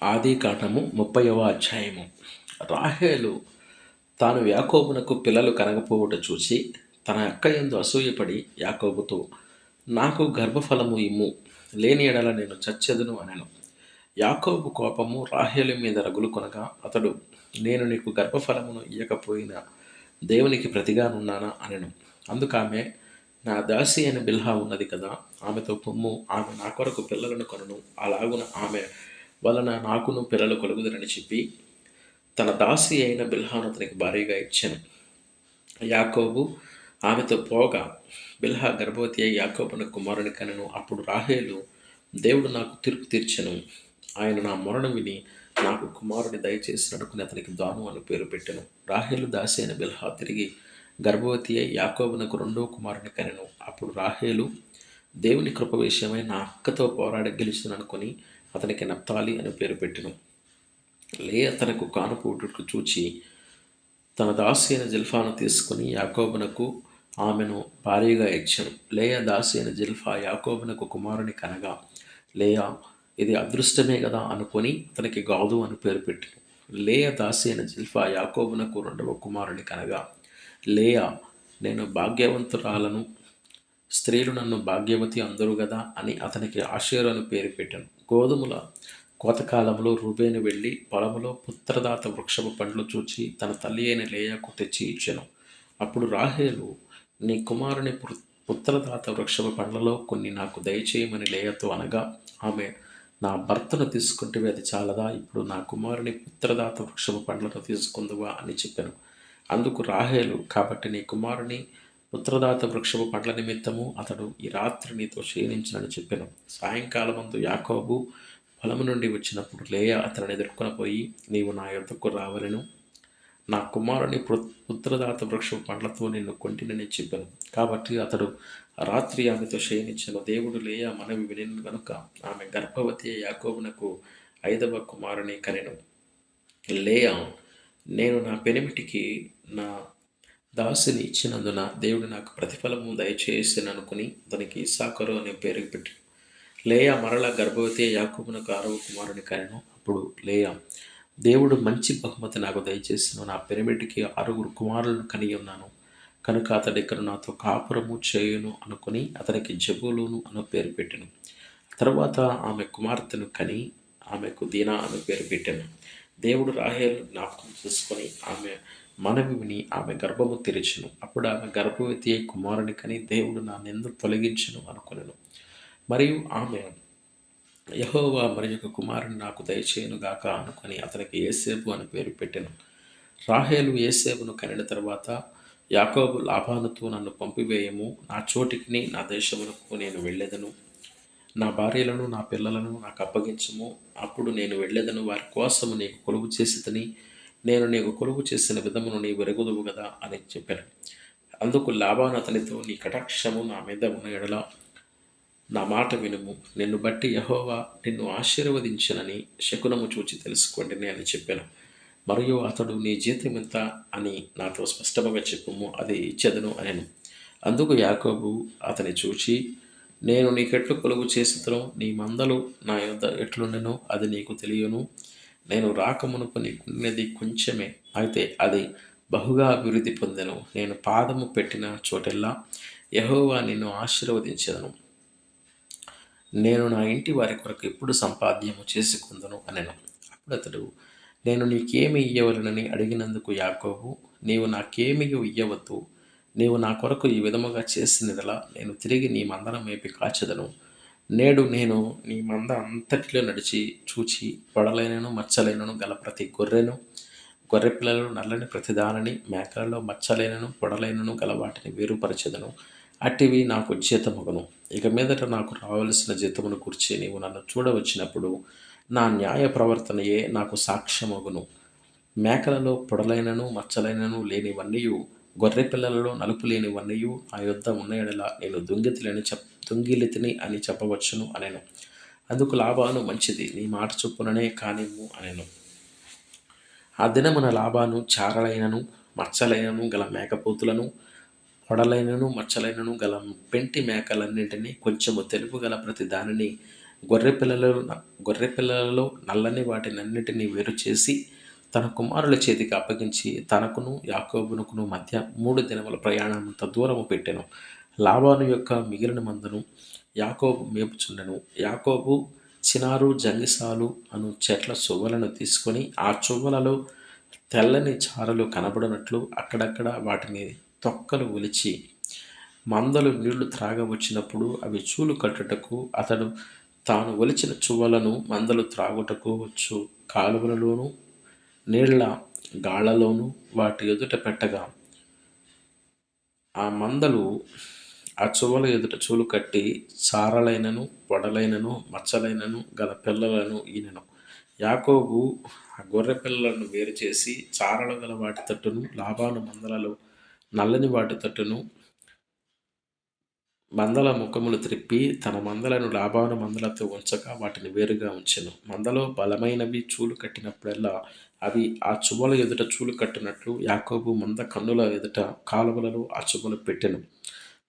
ఆదికాండము 30వ అధ్యాయము. రాహేలు తాను యాకోబునకు పిల్లలు కనకపోవుట చూసి తన అక్కయందు అసూయపడి యాకోబుతో, నాకు గర్భఫలము ఇమ్ము, లేని ఎడల నేను చచ్చెదను అనెను. యాకోబు కోపము రాహేలు మీద రగులుకొనగా అతడు, నేను నీకు గర్భఫలమును ఇయ్యకపోయినా దేవునికి ప్రతిగానున్నానా అనెను. అందుకామె, నా దాసి అయిన బిల్హా ఉన్నది కదా, ఆమెతో పొమ్ము, ఆమె నా కొరకు పిల్లలను కొనును, అలాగున ఆమె వలన నాకును పిల్లలు కలుగుదరని చెప్పి తన దాసి అయిన బిల్హాను అతనికి భార్యగా ఇచ్చాను. యాకోబు ఆమెతో పోగా బిల్హా గర్భవతి అయి యాకోబున కుమారుని కనెను. అప్పుడు రాహేలు, దేవుడు నాకు తీర్పు తీర్చెను, ఆయన నా మొరను విని నాకు కుమారుని దయచేసి అనుకుని అతనికి దాను అని పేరు పెట్టెను. రాహేలు దాసి అయిన బిల్హా తిరిగి గర్భవతి అయి యాకోబునకు రెండో కుమారుని కనెను. అప్పుడు రాహేలు దేవుని కృప విషయమై నా అక్కతో పోరాడి గెలిచిన అనుకుని అతనికి నప్తాలి అని పేరు పెట్టెను. లేయ తనకు కానుపుట్టుకు చూచి తన దాసి అయిన జిల్ఫాను తీసుకుని యాకోబునకు ఆమెను భార్యగా ఇచ్చెను. లేయ దాసి అయిన జిల్ఫా యాకోబునకు కుమారుని కనగా లేయ, ఇది అదృష్టమే కదా అనుకొని అతనికి గాదు అని పేరు పెట్టెను. లేయ దాసి అయిన జిల్ఫా యాకోబునకు రెండవ కుమారుని కనగా లేయ, నేను భాగ్యవంతురాలను, స్త్రీలు నన్ను భాగ్యవతి అందరు గదా అని అతనికి ఆషేరు అని పేరు పెట్టాను. గోధుమల కోతకాలంలో రూబేను వెళ్ళి పొలములో పుత్రదాత వృక్షపు పండ్లు చూచి తన తల్లి అయిన లేయాకు తెచ్చి ఇచ్చెను. అప్పుడు రాహేలు, నీ కుమారుని పుత్రదాత వృక్షపు పండ్లలో కొన్ని నాకు దయచేయమని లేయతో అనగా ఆమె, నా భర్తను తీసుకుంటే అది చాలదా, ఇప్పుడు నా కుమారుని పుత్రదాత వృక్షపు పండ్లను తీసుకుందువా అని చెప్పాను. అందుకు రాహేలు, కాబట్టి నీ కుమారుని పుత్రదాత వృక్షపు పండ్ల నిమిత్తము అతడు ఈ రాత్రి నీతో క్షీణించనని చెప్పాను. సాయంకాలమందు యాకోబు పొలము నుండి వచ్చినప్పుడు లేయ అతనిని ఎదుర్కొని పోయి, నీవు నా యొద్దకు రావలెను, నా కుమారుని పుత్రదాత వృక్షపు పండ్లతో నిన్ను కొంటినని చెప్పాను. కాబట్టి అతడు రాత్రి ఆమెతో శయనించెను. దేవుడు లేయ మనవి వినెను గనుక ఆమె గర్భవతి యాకోబునకు 5వ కుమారుని కనెను. లేయ, నేను నా పెనిమిటికి నా దాసిని ఇచ్చినందున దేవుడు నాకు ప్రతిఫలము దయచేసిననుకుని అతనికి ఇస్సాకరు అనే పేరు పెట్టి లేయా మరల గర్భవతి యాకోబునకు 6వ కుమారుని కనెను. అప్పుడు లేయా, దేవుడు మంచి బహుమతి నాకు దయచేసిన, నా పెనిమిటికి 6 కుమారులను కని ఉన్నాను కనుక అతడు ఇక్కడ నాతో కాపురము చేయును అనుకుని అతనికి జబూలూను అను పేరు పెట్టెను. తరువాత ఆమె కుమార్తెను కని ఆమెకు దీనా అను పేరు పెట్టెను. దేవుడు రాహేలు జ్ఞాపకం చేసుకొని ఆమె మనవి విని ఆమె గర్భము తెరిచెను. అప్పుడు ఆమె గర్భవతి అయి కుమారుని కని దేవుడు నా నింద తొలగించును అనుకొనెను. మరియు ఆమె, యెహోవా మరి యొక్క కుమారుని నాకు దయచేయను గాక అనుకొని అతనికి యేసేపు అని పేరు పెట్టెను. రాహేలు యేసేపును కనిన తర్వాత యాకోబు లాబానుతో, నన్ను పంపివేయము, నా చోటికిని నా దేశమునకు నేను వెళ్ళెదను, నా భార్యలను నా పిల్లలను నాకు అప్పగించము, అప్పుడు నేను వెళ్ళెదను, వారి కోసము నీకు కొలువు చేసిదని, నేను నీకు కొలువు చేసిన విధమును నీవు ఎరుగుదువు కదా అని చెప్పాను. అందుకు లాబాను అతనితో, నీ కటాక్షము నా మీద ఉన్న ఎడల నా మాట వినుము, నిన్ను బట్టి యెహోవా నిన్ను ఆశీర్వదించనని శకునము చూచి తెలుసుకోండి అని చెప్పాను. మరియు అతడు, నీ జీతం ఎంత అని నాతో స్పష్టముగా చెప్పుము, అది ఇచ్చెదను అనెను. అందుకు యాకోబు అతని చూచి, నేను నీకెట్లు కొలువు చేసిదనో నీ మందలు నా యొద్ద ఎట్లుండెనో అది నీకు తెలియను. నేను రాకమునుపు నీకున్నది కొంచెమే, అయితే అది బహుగా అభివృద్ధి పొందెను. నేను పాదము పెట్టిన చోటెల్లా యెహోవా నిన్ను ఆశీర్వదించెదను. నేను నా ఇంటి వారి కొరకు ఎప్పుడు సంపాద్యము చేసుకుందును అనెను. అప్పుడు అతడు, నేను నీకేమి ఇయ్యవలనని అడిగినందుకు యాకోబు, నీవు నాకేమియో ఇయ్యవద్దు, నీవు నా కొరకు ఈ విధముగా చేసినదలా నేను తిరిగి నీ మందను మేపి కాచెదను. నేడు నేను నీ మంద అంతటిలో నడిచి చూచి పొడలైనను మచ్చలైనను గల ప్రతి గొర్రె పిల్లలను నల్లని ప్రతిదానిని, మేకలలో మచ్చలైనను పొడలైనను గల వాటిని వేరుపరచెదను, అట్టివి నాకు జీతమగును. ఇక మీదట నాకు రావలసిన జీతమును గురించి నీవు నన్ను చూడవచ్చినప్పుడు నా న్యాయ ప్రవర్తనయే నాకు సాక్ష్యమగును. మేకలలో పొడలైనను మచ్చలైనను లేనివన్నీయు, గొర్రె పిల్లలలో నలుపు లేనివన్నీయు నా యొద్ద ఉన్న ఎడల నేను దొంగిలితిని అని చెప్పవచ్చును అనెను. అందుకు లాబాను, మంచిది, నీ మాట చొప్పుననే కానిమ్ము అనెను. ఆ దినమున లాబాను చారలైనను మచ్చలైనను గల మేకపోతులను, పొడలైనను మచ్చలైనను గల పెంటి మేకలన్నింటినీ, కొంచెము తెలుపు గల ప్రతి దానిని గొర్రె పిల్లలలో గొర్రె పిల్లలలో నల్లని వాటినన్నిటినీ వేరు చేసి తన కుమారుల చేతికి అప్పగించి తనకును యాకోబునకును మధ్య 3 దినముల ప్రయాణమంత దూరము పెట్టెను. లాబాను యొక్క మిగిలిన మందను యాకోబు మేపుచుండెను. యాకోబు చినారు జంగిసాలు అను చెట్ల చువ్వలను తీసుకొని ఆ చువ్వలలో తెల్లని చారలు కనబడినట్లు అక్కడక్కడ వాటిని తొక్కలు ఒలిచి మందలు నీళ్లు త్రాగవచ్చినప్పుడు అవి చూలు కట్టుటకు అతడు తాను ఒలిచిన చువ్వలను మందలు త్రాగుటకు వచ్చు కాలువలలోనూ నీళ్ల గాళ్లలోనూ వాటి ఎదుట పెట్టగా ఆ మందలు ఆ చువ్వల ఎదుట చూలు కట్టి చారలైనను పొడలైనను మచ్చలైనను గల పిల్లలను ఈనెను. యాకోబు ఆ గొర్రె పిల్లలను వేరు చేసి చారలు గల వాటి తట్టును లాబాను మందలలో నల్లని వాటి తట్టును మందల ముఖములు త్రిప్పి తన మందలను లాబాను మందలతో ఉంచక వాటిని వేరుగా ఉంచెను. మందలో బలమైనవి చూలు కట్టినప్పుడల్లా అవి ఆ చువ్వల ఎదుట చూలు కట్టినట్లు యాకోబు మంద కన్నుల ఎదుట కాలువలలో ఆ చువ్వలు పెట్టెను.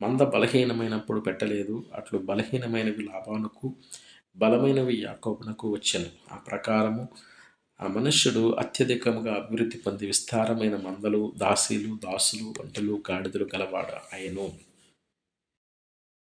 మంద బలహీనమైనప్పుడు పెట్టలేదు. అట్లు బలహీనమైనవి లాబానుకు, బలమైనవి యాకోబునకు వచ్చెను. ఆ ప్రకారము ఆ మనుష్యుడు అత్యధికముగా అభివృద్ధి పొంది విస్తారమైన మందలు, దాసీలు, దాసులు, ఒంటెలు, గాడిదలు గలవాడు అయెను.